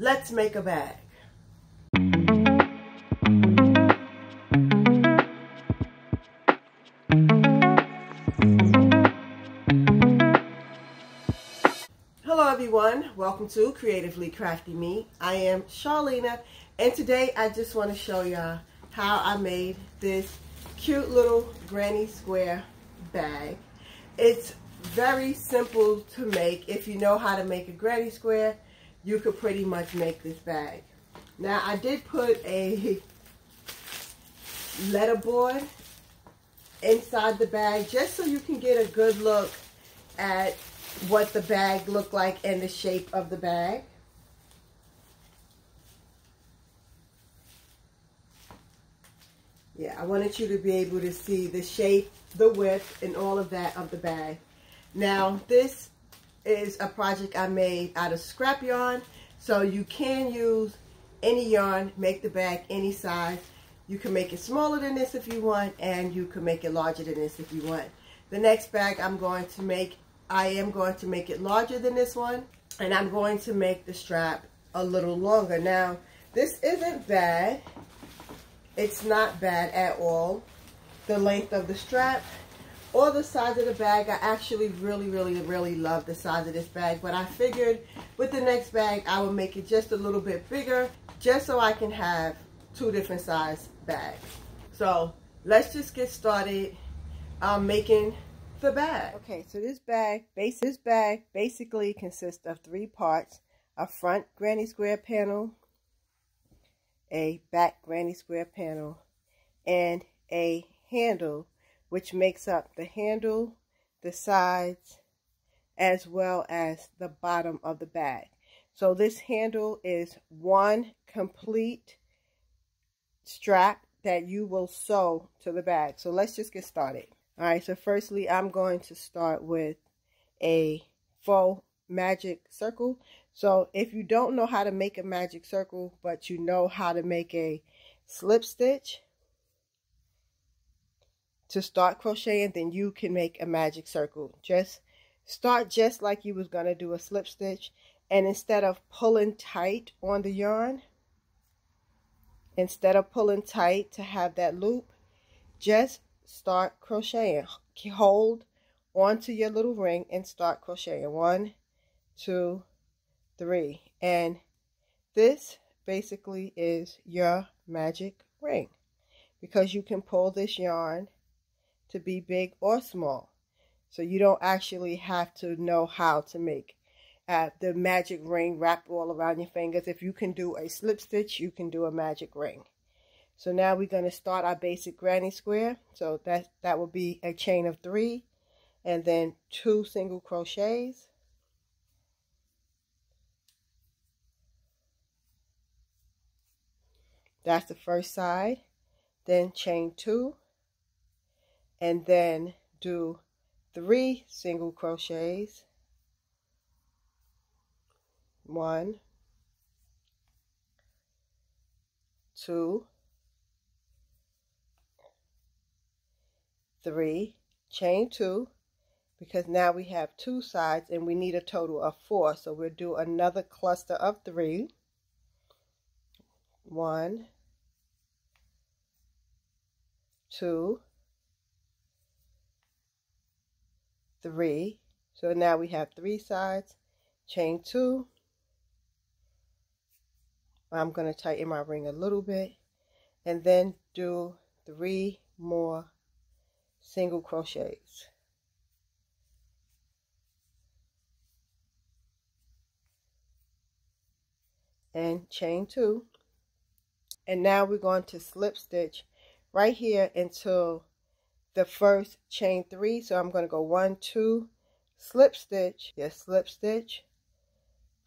let's make a bag. Hello everyone, welcome to Creatively Crafty Me. I am Charlena, and today I just want to show y'all how I made this cute little granny square bag. It's very simple to make. If you know how to make a granny square, you could pretty much make this bag. Now I did put a letterboard inside the bag just so you can get a good look at what the bag looked like and the shape of the bag. Yeah, I wanted you to be able to see the shape, the width, and all of that of the bag. Now, this is a project I made out of scrap yarn, so you can use any yarn, make the bag any size. You can make it smaller than this if you want, and you can make it larger than this if you want. The next bag I am going to make it larger than this one, and I'm going to make the strap a little longer. Now, this isn't bad. It's not bad at all. The length of the strap or the size of the bag, I actually really love the size of this bag, but I figured with the next bag I would make it just a little bit bigger just so I can have two different size bags. So let's just get started making the bag. Okay, so this bag basically consists of three parts: a front granny square panel, a back granny square panel, and a handle, which makes up the handle, the sides, as well as the bottom of the bag. So this handle is one complete strap that you will sew to the bag. So let's just get started. All right, so firstly, I'm going to start with a faux magic circle. So if you don't know how to make a magic circle, but you know how to make a slip stitch to start crocheting, then you can make a magic circle. Just start just like you was going to do a slip stitch, and instead of pulling tight on the yarn, instead of pulling tight to have that loop, just start crocheting. Hold onto your little ring and start crocheting. 1, 2, 3, and this basically is your magic ring, because you can pull this yarn to be big or small. So you don't actually have to know how to make the magic ring wrapped all around your fingers. If you can do a slip stitch, you can do a magic ring. So now we're going to start our basic granny square. So that will be a chain of 3 and then 2 single crochets. That's the first side. Then chain 2 and then do 3 single crochets. 1, 2, 3, chain 2, because now we have 2 sides and we need a total of 4. So we'll do another cluster of 3. 1, 2, 3. So now we have 3 sides. Chain 2. I'm going to tighten my ring a little bit, and then do 3 more single crochets. And chain 2. And now we're going to slip stitch right here until the first chain 3. So I'm going to go 1, 2, slip stitch, yes, slip stitch,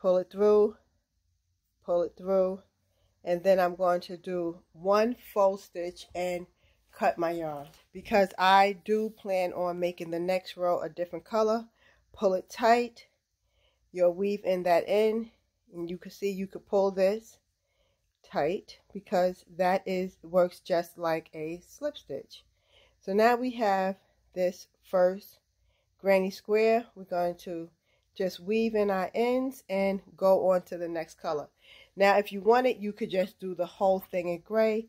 pull it through, and then I'm going to do 1 faux stitch and cut my yarn. Because I do plan on making the next row a different color, pull it tight, you'll weave in that in, and you can see you could pull this tight because that works just like a slip stitch. So now we have this first granny square. We're going to just weave in our ends and go on to the next color. Now if you want it, you could just do the whole thing in gray.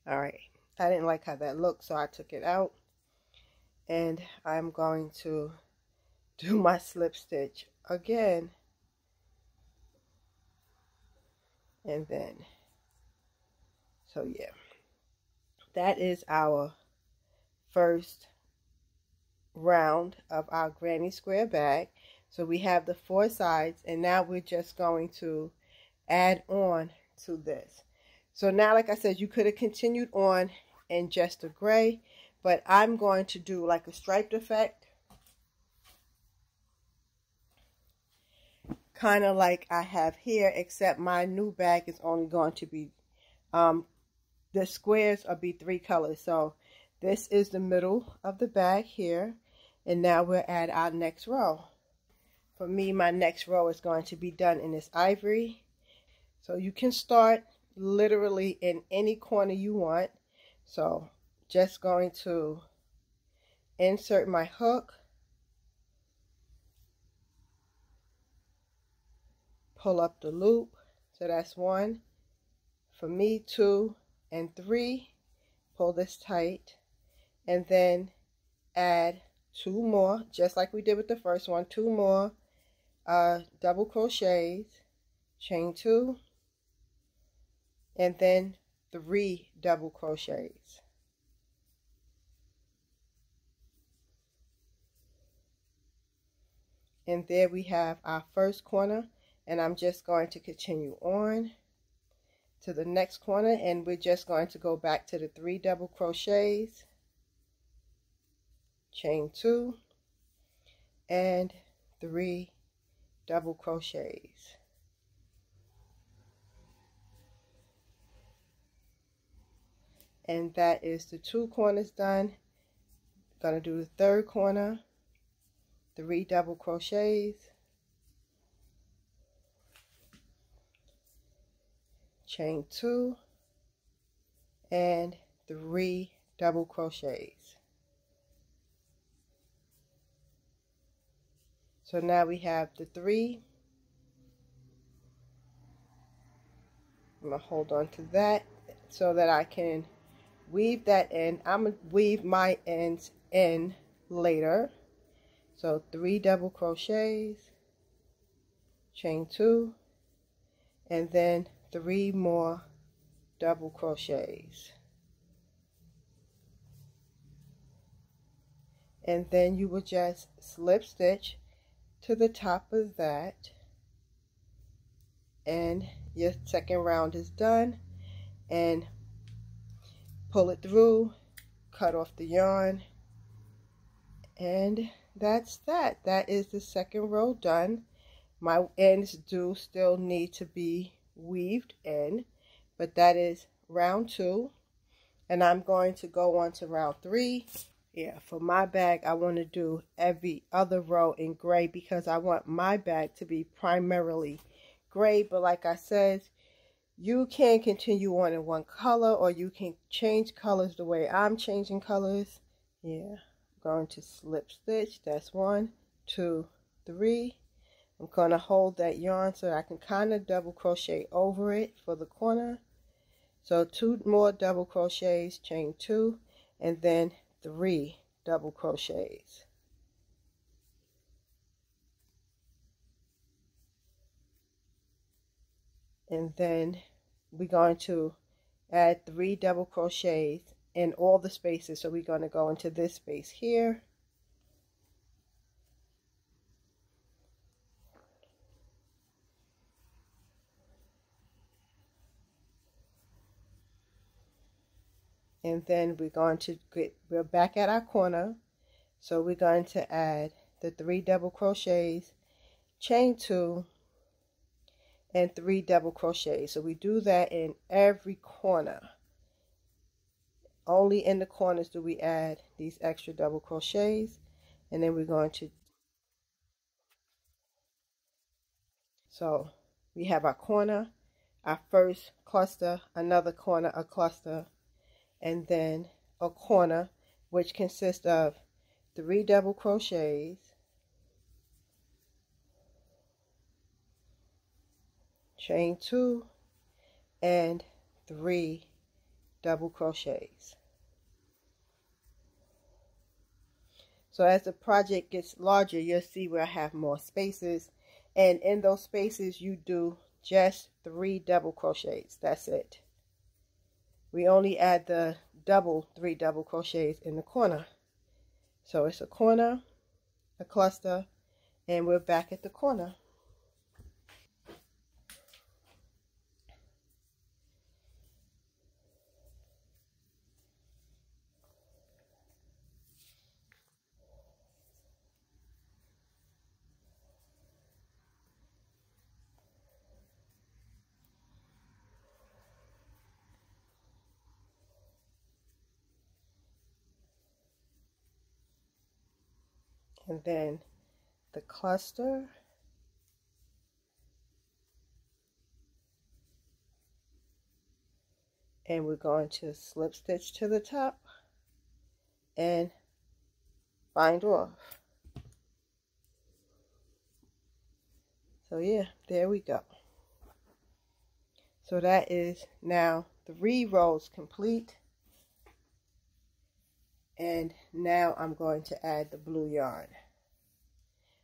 All right, I didn't like how that looked, so I took it out, and I'm going to do my slip stitch again, and then, so yeah, that is our first round of our granny square bag. So we have the 4 sides, and now we're just going to add on to this. So now, like I said, you could have continued on in just a gray, but I'm going to do like a striped effect, kind of like I have here, except my new bag is only going to be the squares will be 3 colors. So this is the middle of the bag here, and now we'll add our next row. For me, my next row is going to be done in this ivory. So you can start literally in any corner you want. So just going to insert my hook, pull up the loop. So that's 1 for me, 2 and 3. Pull this tight, and then add 2 more, just like we did with the first one. 2 more double crochets, chain 2, and then 3 double crochets. And there we have our first corner, and I'm just going to continue on to the next corner, and we're just going to go back to the 3 double crochets, chain 2, and 3 double crochets. And that is the 2 corners done. Gonna do the 3rd corner, 3 double crochets, chain 2, and 3 double crochets. So now we have the 3. I'm gonna hold on to that so that I can weave that in. I'm gonna weave my ends in later. So 3 double crochets, chain 2, and then 3 more double crochets. And then you will just slip stitch to the top of that, and your second round is done. And pull it through, cut off the yarn, and that's that. That is the second row done. My ends do still need to be weaved in, but that is round 2, and I'm going to go on to round 3. Yeah, for my bag, I want to do every other row in gray because I want my bag to be primarily gray. But like I said, you can continue on in one color, or you can change colors the way I'm changing colors. Yeah, I'm going to slip stitch. That's 1, 2, 3. I'm going to hold that yarn so I can kind of double crochet over it for the corner. So 2 more double crochets, chain 2, and then 3 double crochets. And then we're going to add 3 double crochets in all the spaces. So we're going to go into this space here, and then we're going to we're back at our corner, so we're going to add the 3 double crochets, chain 2, and 3 double crochets. So we do that in every corner. Only in the corners do we add these extra double crochets, and then we're going to, so we have our corner, our first cluster, another corner, a cluster, and then a corner, which consists of 3 double crochets, chain 2, and 3 double crochets. So as the project gets larger, you'll see where I have more spaces, and in those spaces you do just 3 double crochets. That's it. We only add the 3 double crochets in the corner. So it's a corner, a cluster, and we're back at the corner. And then the cluster, and we're going to slip stitch to the top and bind off. So yeah, there we go. So that is now 3 rows complete, and now I'm going to add the blue yarn.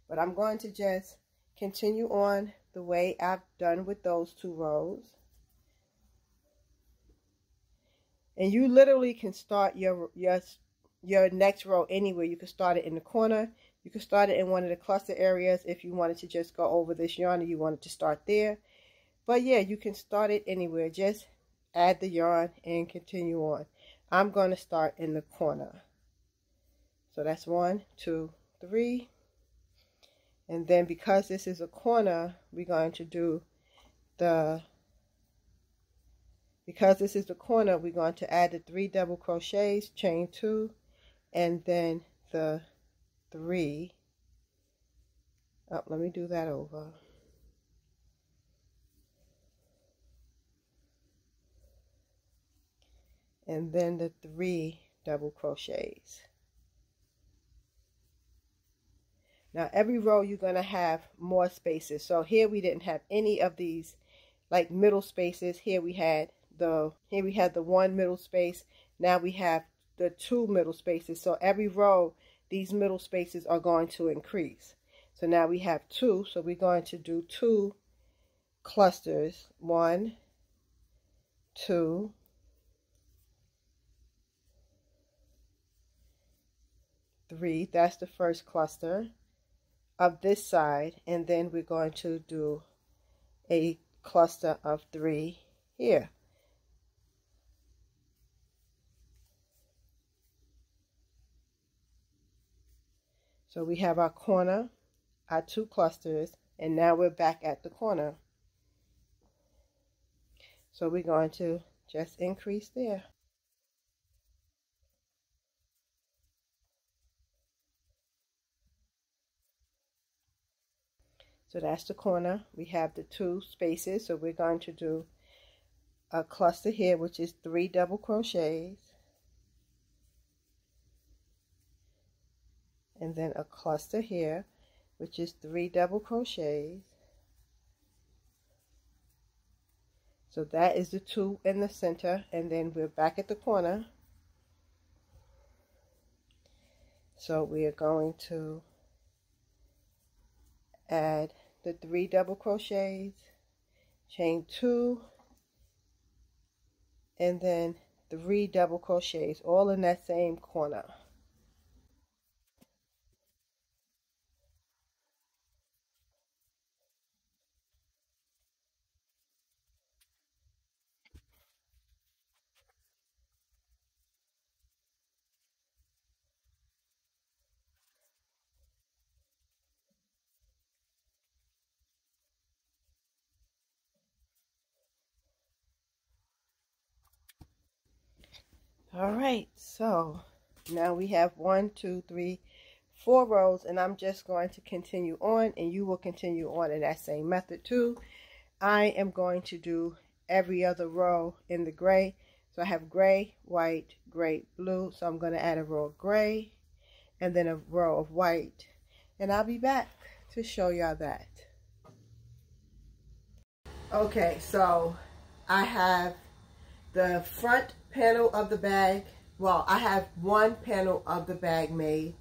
But I'm going to just continue on the way I've done with those 2 rows. And you literally can start your next row anywhere. You can start it in the corner. You can start it in one of the cluster areas if you wanted to just go over this yarn and you wanted to start there. But yeah, you can start it anywhere. Just add the yarn and continue on. I'm going to start in the corner. So that's 1, 2, 3. And then because this is a corner, we're going to do because this is the corner, we're going to add the 3 double crochets, chain 2, and then the 3. Oh, let me do that over. And then the 3 double crochets. Now every row you're going to have more spaces. So here we didn't have any of these like middle spaces. Here we had the 1 middle space. Now we have the 2 middle spaces. So every row these middle spaces are going to increase. So now we have 2. So we're going to do 2 clusters. 1, 2, 3. That's the first cluster of this side, and then we're going to do a cluster of 3 here. So we have our corner, our 2 clusters, and now we're back at the corner. So we're going to just increase there. So that's the corner. We have the 2 spaces, so we're going to do a cluster here, which is 3 double crochets, and then a cluster here, which is 3 double crochets. So that is the 2 in the center, and then we're back at the corner. So we are going to add the 3 double crochets, chain 2, and then 3 double crochets, all in that same corner. All right, so now we have 1, 2, 3, 4 rows, and I'm just going to continue on, and you will continue on in that same method too. I am going to do every other row in the gray. So I have gray, white, gray, blue. So I'm going to add a row of gray and then a row of white, and I'll be back to show y'all that. Okay, so I have the front panel of the bag. Well, I have one panel of the bag made,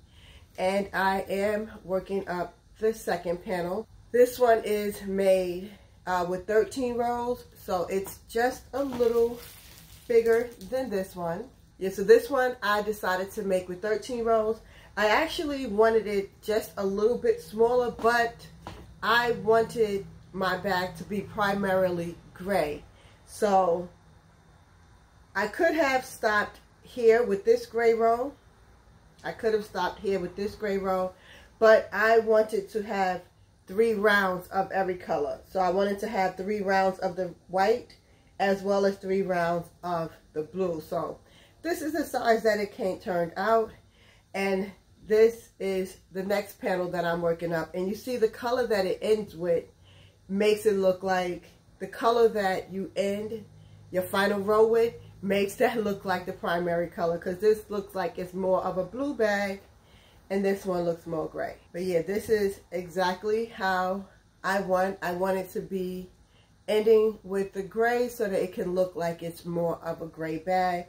and I am working up the second panel. This one is made with 13 rows, so it's just a little bigger than this one. Yeah, so this one I decided to make with 13 rows. I actually wanted it just a little bit smaller, but I wanted my bag to be primarily gray. So I could have stopped here with this gray row. But I wanted to have 3 rounds of every color. So I wanted to have 3 rounds of the white as well as 3 rounds of the blue. So this is the size that it turned out, and this is the next panel that I'm working up. And you see the color that it ends with makes it look like the color that you end your final row with makes that look like the primary color, because this looks like it's more of a blue bag and this one looks more gray. But yeah, this is exactly how I want it to be, ending with the gray so that it can look like it's more of a gray bag.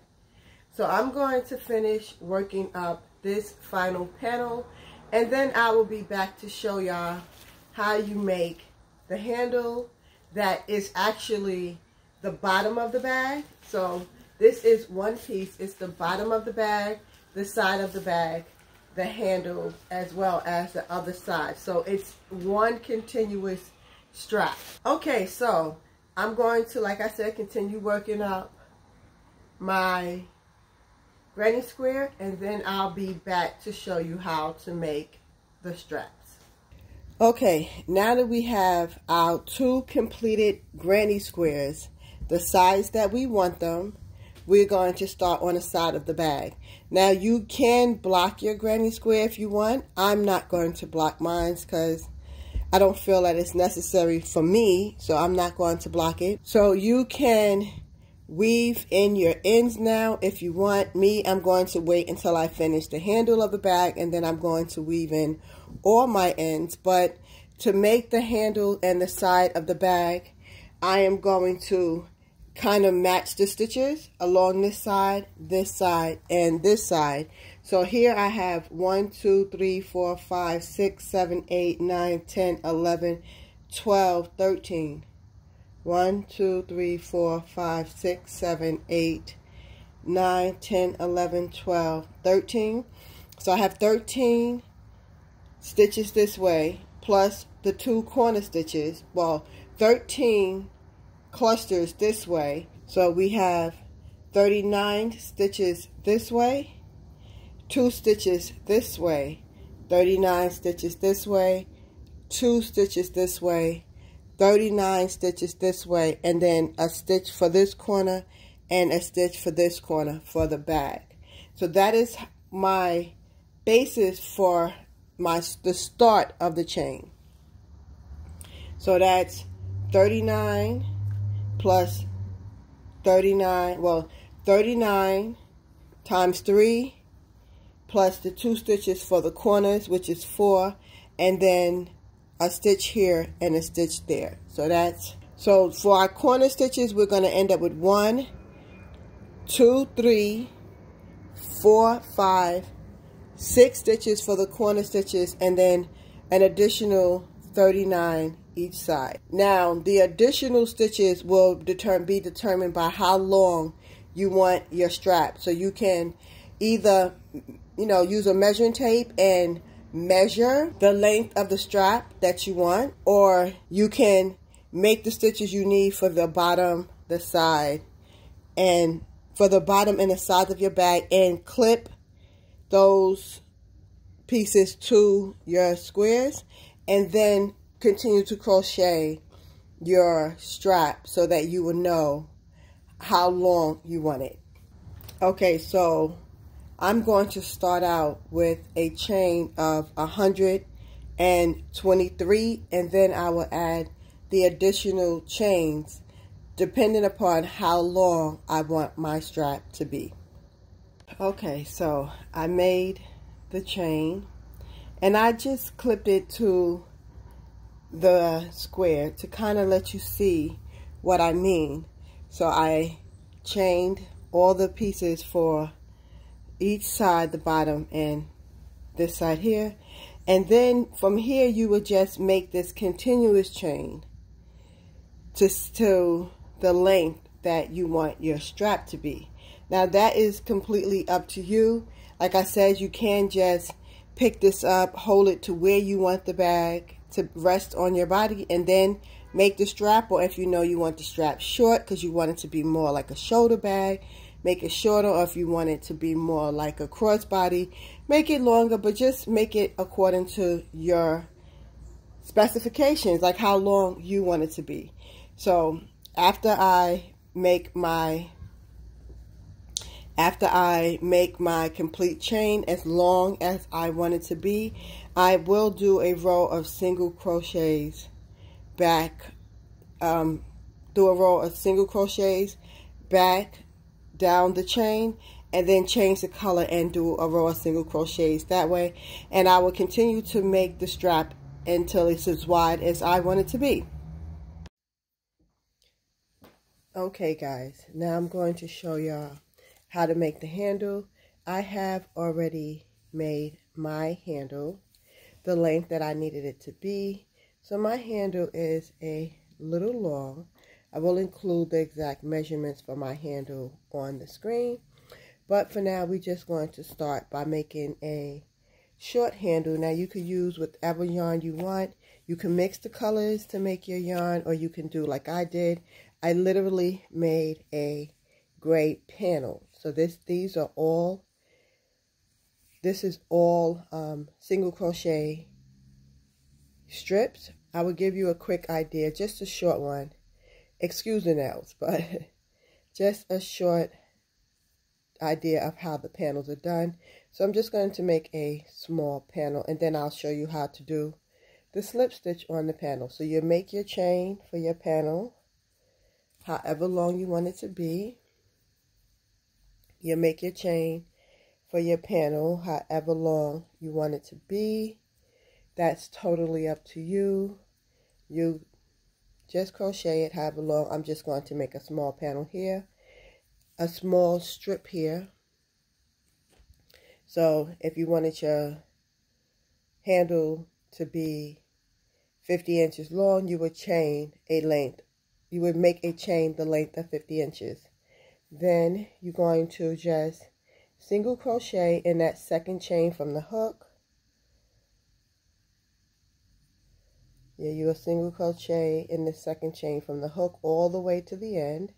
So I'm going to finish working up this final panel, and then I will be back to show y'all how you make the handle that is actually the bottom of the bag. So this is one piece. It's the bottom of the bag, the side of the bag, the handle, as well as the other side. So it's one continuous strap. Okay, so I'm going to, like I said, continue working up my granny square, and then I'll be back to show you how to make the straps. Okay, now that we have our 2 completed granny squares, the size that we want them, we're going to start on the side of the bag. Now you can block your granny square if you want. I'm not going to block mine because I don't feel that it's necessary for me, so I'm not going to block it. So you can weave in your ends now if you want. Me, I'm going to wait until I finish the handle of the bag, and then I'm going to weave in all my ends. But to make the handle and the side of the bag, I am going to kind of match the stitches along this side, and this side. So here I have 1, 2, 3, 4, 5, 6, 7, 8, 9, 10, 11, 12, 13. 1, 2, 3, 4, 5, 6, 7, 8, 9, 10, 11, 12, 13. So I have 13 stitches this way, plus the 2 corner stitches. Well, 13 clusters this way. So we have 39 stitches this way, 2 stitches this way, 39 stitches this way, 2 stitches this way, 39 stitches this way, and then a stitch for this corner and a stitch for this corner for the bag. So that is my basis for the start of the chain. So that's 39 plus 39, well, 39 times 3 plus the 2 stitches for the corners, which is 4, and then a stitch here and a stitch there. So for our corner stitches, we're going to end up with 1, 2, 3, 4, 5, 6 stitches for the corner stitches, and then an additional 39 each side. Now the additional stitches will be determined by how long you want your strap. So you can either, use a measuring tape and measure the length of the strap that you want, or you can make the stitches you need for the bottom, the side, and for the bottom and the sides of your bag, and clip those pieces to your squares, and then continue to crochet your strap so that you will know how long you want it. Okay, so I'm going to start out with a chain of 123, and then I will add the additional chains depending upon how long I want my strap to be. Okay, so I made the chain and I just clipped it to the square to kind of let you see what I mean. So I chained all the pieces for each side, the bottom and this side here. And then from here you would just make this continuous chain to the length that you want your strap to be. Now that is completely up to you. Like I said, you can just pick this up, hold it to where you want the bag to rest on your body, and then make the strap. Or if you know you want the strap short because you want it to be more like a shoulder bag, make it shorter. Or if you want it to be more like a crossbody, make it longer, but just make it according to your specifications, like how long you want it to be. So after I make my complete chain as long as I want it to be, I will do a row of single crochets back, down the chain, and then change the color and do a row of single crochets that way. And I will continue to make the strap until it's as wide as I want it to be. Okay guys, now I'm going to show y'all how to make the handle. I have already made my handle the length that I needed it to be. So my handle is a little long. I will include the exact measurements for my handle on the screen. But for now, we're just going to start by making a short handle. Now you could use whatever yarn you want. You can mix the colors to make your yarn, or you can do like I did. I literally made a gray panel. So this is all single crochet strips. I will give you a quick idea, just a short one. Excuse the nails, but just a short idea of how the panels are done. So I'm just going to make a small panel, and then I'll show you how to do the slip stitch on the panel. So you make your chain for your panel however long you want it to be. You make your chain for your panel however long you want it to be. That's totally up to you. You just crochet it however long. I'm just going to make a small panel here, a small strip here. So if you wanted your handle to be 50 inches long, you would chain a length. You would make a chain the length of 50 inches. Then you're going to just single crochet in that second chain from the hook. Yeah, you will single crochet in the second chain from the hook all the way to the end.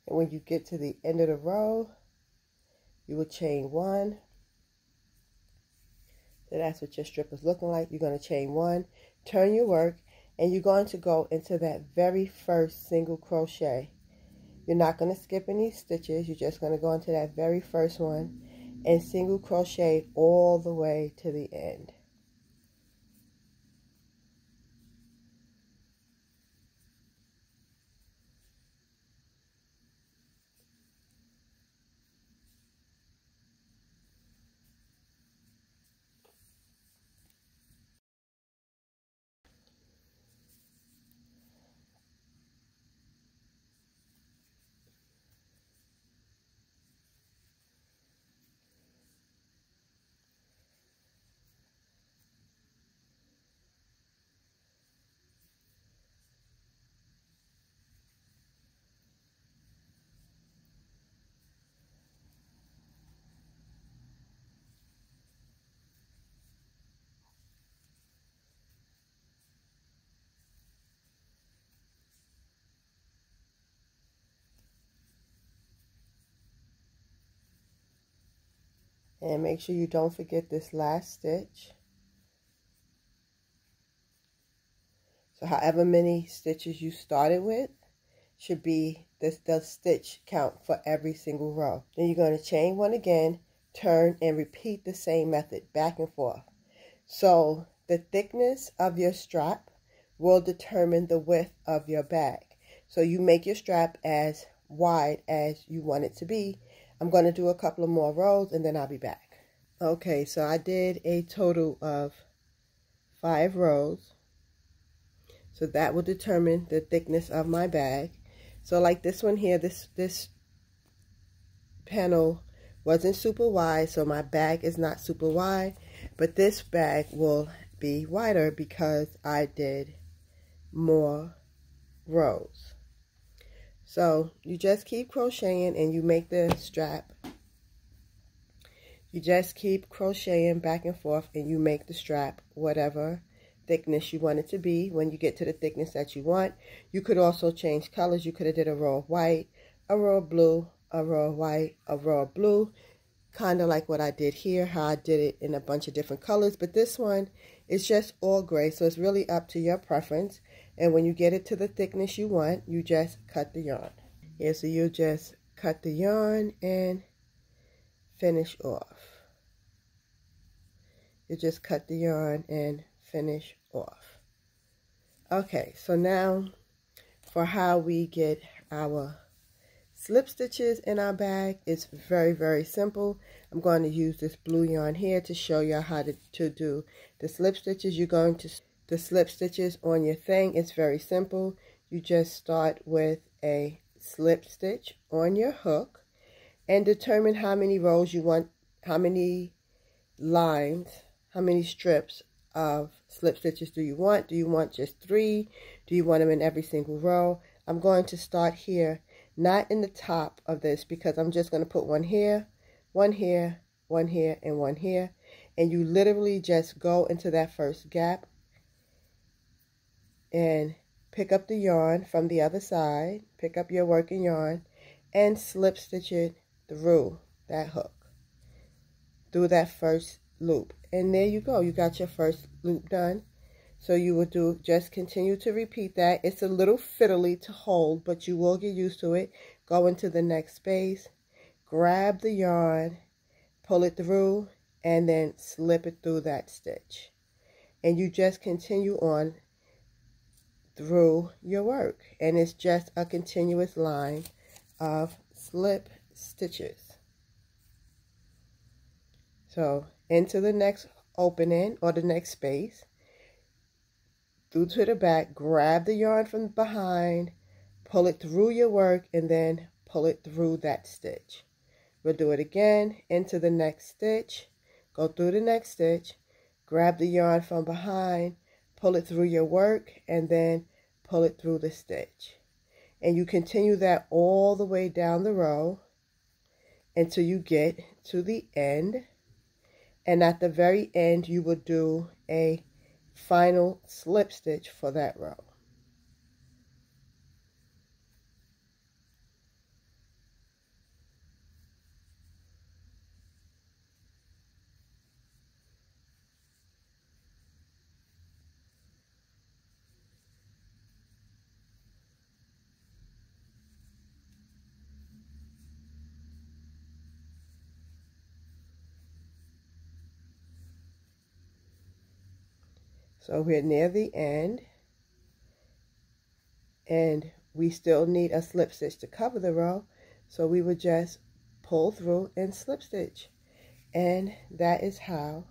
And when you get to the end of the row, you will chain one. So that's what your strip is looking like. You're going to chain one, turn your work, and you're going to go into that very first single crochet. You're not going to skip any stitches. You're just going to go into that very first one and single crochet all the way to the end. And make sure you don't forget this last stitch. So however many stitches you started with should be the stitch count for every single row. Then you're going to chain one again, turn, and repeat the same method back and forth. So the thickness of your strap will determine the width of your bag. So you make your strap as wide as you want it to be. I'm going to do a couple of more rows and then I'll be back. Okay, so I did a total of 5 rows. So that will determine the thickness of my bag. So like this one here, this panel wasn't super wide, so my bag is not super wide, but this bag will be wider because I did more rows. So you just keep crocheting and you make the strap. You just keep crocheting back and forth and you make the strap whatever thickness you want it to be. When you get to the thickness that you want, you could also change colors. You could have did a row of white, a row of blue, a row of white, a row of blue, kind of like what I did here, how I did it in a bunch of different colors. But this one is just all gray, so it's really up to your preference. And when you get it to the thickness you want, you just cut the yarn. Yeah, so you just cut the yarn and finish off. You just cut the yarn and finish off. Okay, so now for how we get our slip stitches in our bag, it's very, very simple. I'm going to use this blue yarn here to show you how to do the slip stitches. You're going to the slip stitches on your thing. It's very simple. You just start with a slip stitch on your hook and determine how many rows you want, how many lines, how many strips of slip stitches do you want? Do you want just 3? Do you want them in every single row? I'm going to start here, not in the top of this, because I'm just going to put one here, one here, one here, and one here. And you literally just go into that first gap and pick up the yarn from the other side, pick up your working yarn, and slip stitch it through that hook, through that first loop. And there you go, you got your first loop done. So you will do, just continue to repeat that. It's a little fiddly to hold, but you will get used to it. Go into the next space, grab the yarn, pull it through, and then slip it through that stitch. And you just continue on through your work. And it's just a continuous line of slip stitches. So into the next opening or the next space, through to the back, grab the yarn from behind, pull it through your work, and then pull it through that stitch. We'll do it again, into the next stitch, go through the next stitch, grab the yarn from behind, pull it through your work, and then pull it through the stitch. And you continue that all the way down the row until you get to the end. And at the very end, you will do a final slip stitch for that row. So we're near the end, and we still need a slip stitch to cover the row, so we would just pull through and slip stitch. And that is how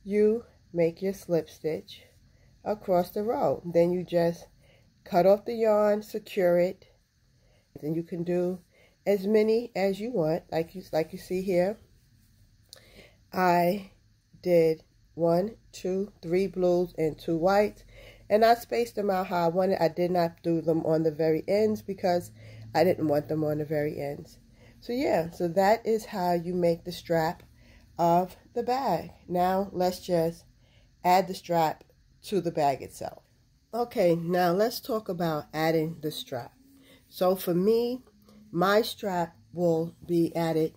you make your slip stitch across the row. Then you just cut off the yarn, secure it, and you can do as many as you want. Like you see here, I did 1, 2, 3 blues and 2 whites, and I spaced them out how I wanted. I did not do them on the very ends because I didn't want them on the very ends. So yeah, so that is how you make the strap of the bag. Now let's just add the strap to the bag itself. Okay, now let's talk about adding the strap. So for me, my strap will be added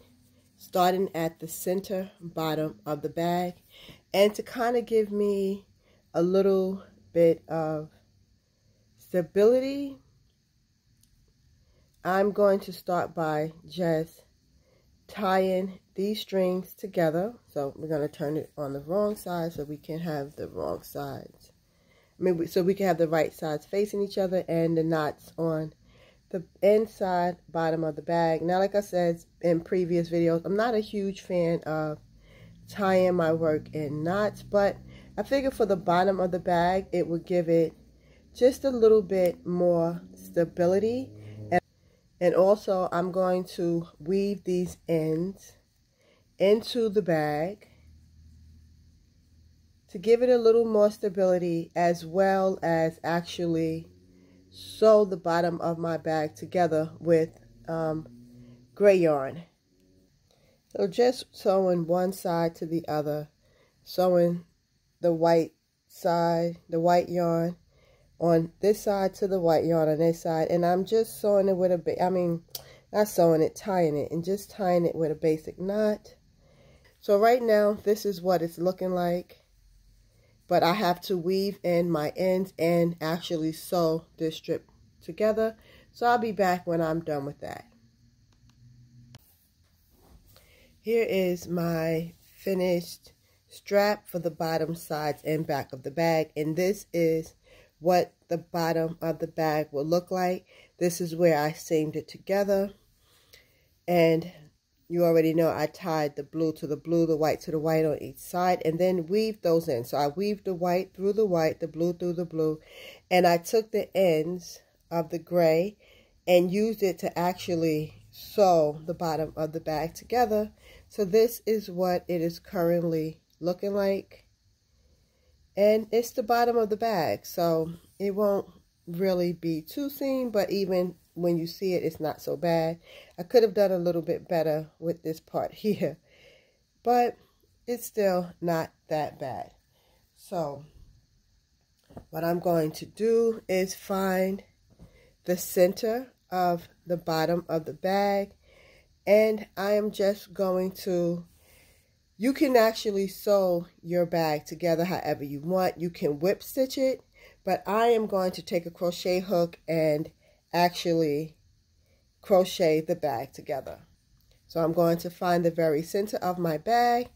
starting at the center bottom of the bag. And to kind of give me a little bit of stability, I'm going to start by just tying these strings together. So we're going to turn it on the wrong side so we can have the wrong sides. So we can have the right sides facing each other and the knots on the inside bottom of the bag. Now, like I said in previous videos, I'm not a huge fan of tying my work in knots, but I figured for the bottom of the bag, it would give it just a little bit more stability. And also, I'm going to weave these ends into the bag to give it a little more stability, as well as actually sew the bottom of my bag together with gray yarn. So just sewing one side to the other, sewing the white side, the white yarn on this side to the white yarn on this side, and I'm just sewing it with not sewing it, tying it, and just tying it with a basic knot. So right now, this is what it's looking like, but I have to weave in my ends and actually sew this strip together. So I'll be back when I'm done with that. Here is my finished strap for the bottom sides and back of the bag, and this is what the bottom of the bag will look like. This is where I seamed it together, and you already know I tied the blue to the blue, the white to the white on each side, and then weaved those in. So I weaved the white through the white, the blue through the blue, and I took the ends of the gray and used it to actually sew the bottom of the bag together. So this is what it is currently looking like, and it's the bottom of the bag, so it won't really be too seen, but even when you see it, it's not so bad. I could have done a little bit better with this part here, but it's still not that bad. So what I'm going to do is find the center of the bottom of the bag, and I am just going to, you can actually sew your bag together however you want. You can whip stitch it, but I am going to take a crochet hook and actually crochet the bag together. So I'm going to find the very center of my bag,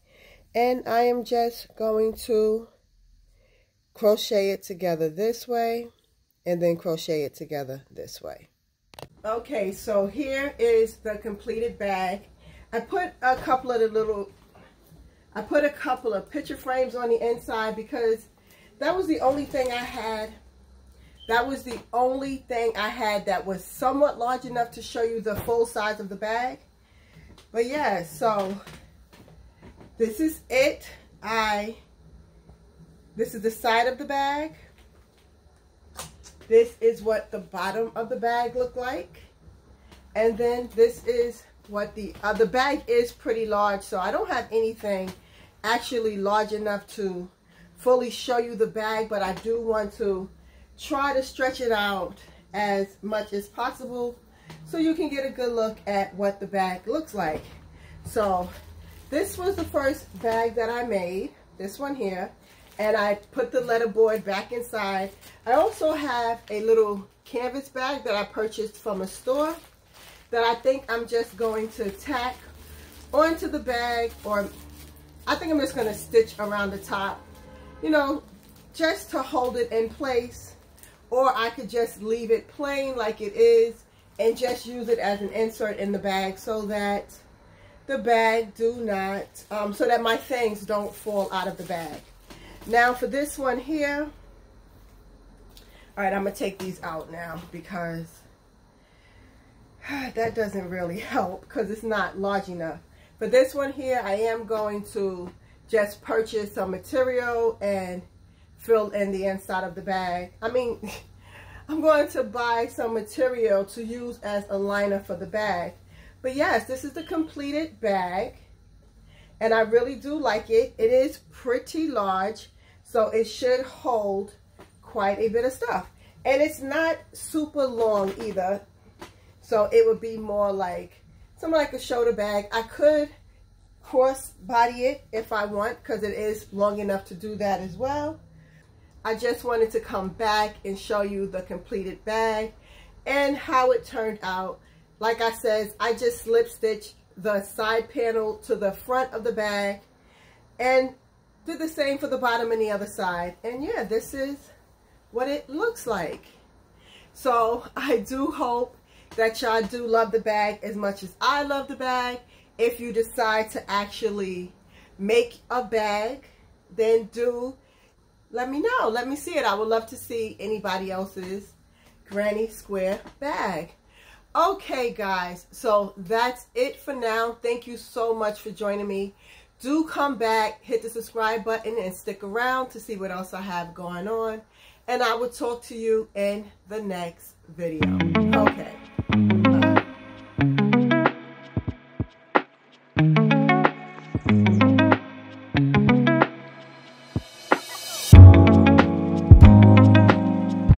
and I am just going to crochet it together this way and then crochet it together this way. Okay, so here is the completed bag. I put a couple of picture frames on the inside because that was the only thing I had. That was the only thing I had that was somewhat large enough to show you the full size of the bag. But yeah, so this is it. This is the side of the bag. This is what the bottom of the bag looked like. And then this is what the bag is pretty large, so I don't have anything actually large enough to fully show you the bag, but I do want to try to stretch it out as much as possible so you can get a good look at what the bag looks like. So this was the first bag that I made, this one here, and I put the letterboard back inside. I also have a little canvas bag that I purchased from a store that I think I'm just going to tack onto the bag, or I think I'm just going to stitch around the top, you know, just to hold it in place. Or I could just leave it plain like it is and just use it as an insert in the bag so that the bag so that my things don't fall out of the bag. Now for this one here, all right, I'm going to take these out now because that doesn't really help because it's not large enough. For this one here, I am going to just purchase some material and fill in the inside of the bag. I mean, I'm going to buy some material to use as a liner for the bag. But yes, this is the completed bag, and I really do like it. It is pretty large, so it should hold quite a bit of stuff. And it's not super long either, so it would be more like something like a shoulder bag. I could cross body it if I want, because it is long enough to do that as well. I just wanted to come back and show you the completed bag and how it turned out. Like I said, I just slip stitched the side panel to the front of the bag and did the same for the bottom and the other side. And yeah, this is what it looks like. So I do hope that y'all do love the bag as much as I love the bag. If you decide to actually make a bag, then do let me know. Let me see it. I would love to see anybody else's granny square bag. Okay, guys, so that's it for now. Thank you so much for joining me. Do come back, hit the subscribe button, and stick around to see what else I have going on. And I will talk to you in the next video. Okay.